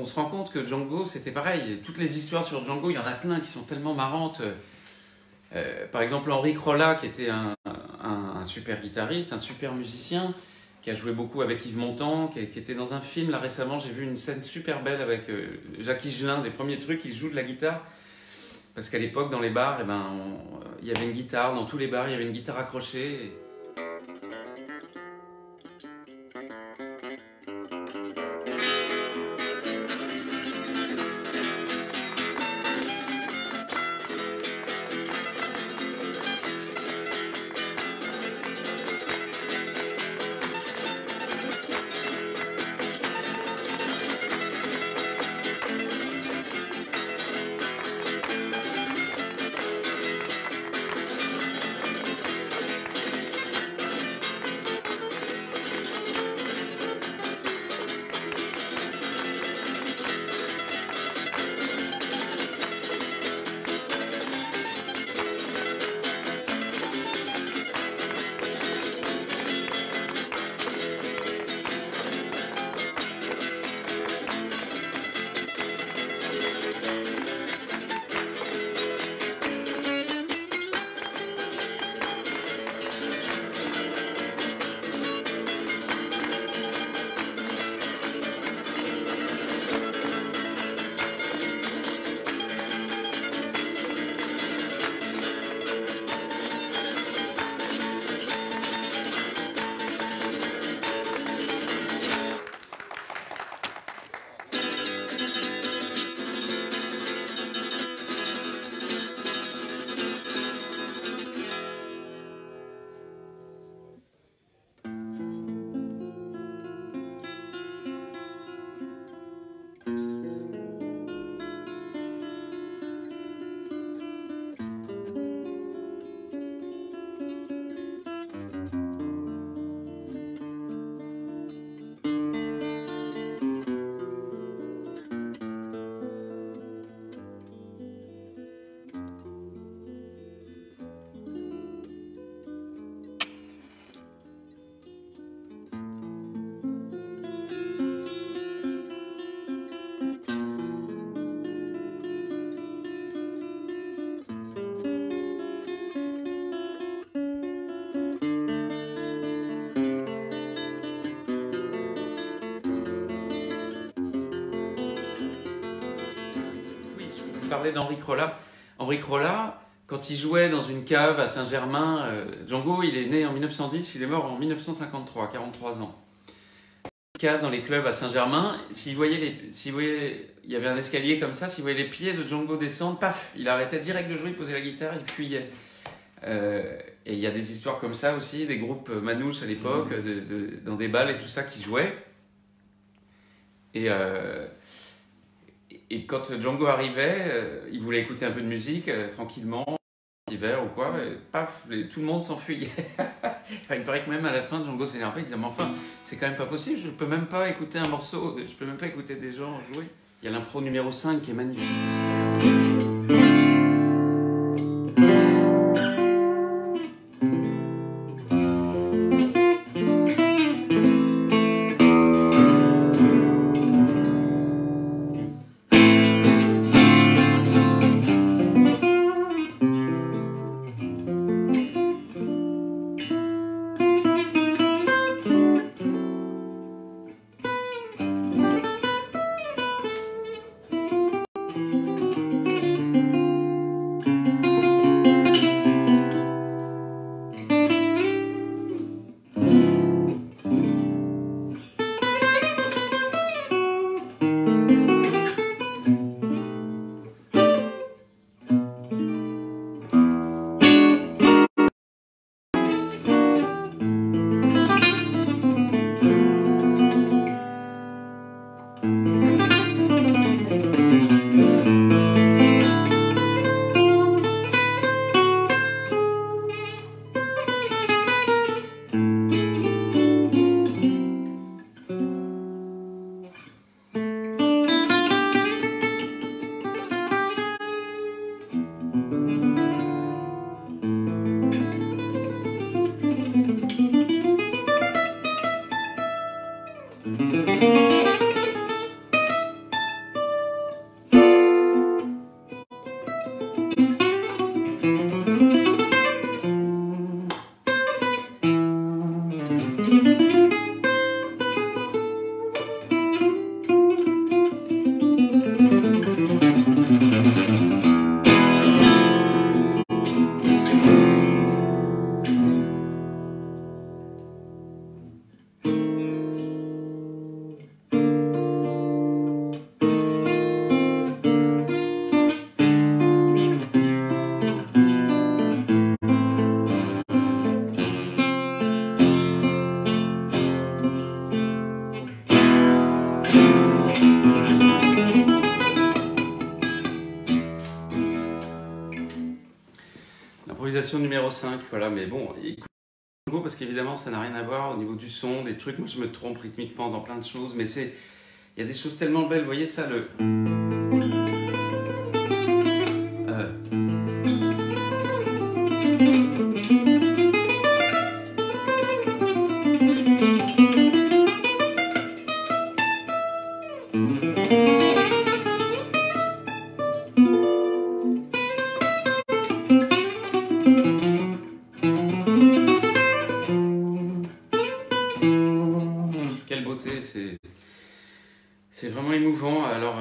on se rend compte que Django, c'était pareil. Toutes les histoires sur Django, il y en a plein qui sont tellement marrantes. Par exemple, Henri Crolla, qui était un super guitariste, un super musicien, qui a joué beaucoup avec Yves Montand, qui était dans un film là récemment. J'ai vu une scène super belle avec Jacques Higelin, des premiers trucs, il joue de la guitare. Parce qu'à l'époque, dans les bars, eh ben, il y avait une guitare, dans tous les bars, il y avait une guitare accrochée. Oui, je vous parlais d'Henri Crolla. Henri Crolla, quand il jouait dans une cave à Saint-Germain, Django, il est né en 1910, il est mort en 1953, 43 ans. Cave dans les clubs à Saint-Germain, s'il voyait, il y avait un escalier comme ça, s'il voyait les pieds de Django descendre, paf, il arrêtait direct de jouer, il posait la guitare, il fuyait. Et il y a des histoires comme ça aussi, des groupes manouches à l'époque, dans des balles et tout ça qui jouaient. Et quand Django arrivait, il voulait écouter un peu de musique tranquillement, hiver ou quoi, et paf, tout le monde s'enfuyait. Il paraît que même à la fin, Django s'énervait, il disait mais enfin, c'est quand même pas possible, je peux même pas écouter un morceau, je peux même pas écouter des gens jouer. Il y a l'impro numéro 5 qui est magnifique. improvisation numéro 5, voilà, mais bon, écoute, parce qu'évidemment, ça n'a rien à voir au niveau du son, des trucs. Moi, je me trompe rythmiquement dans plein de choses, mais il y a des choses tellement belles. Vous voyez ça, euh, quelle beauté, c'est vraiment émouvant. Alors,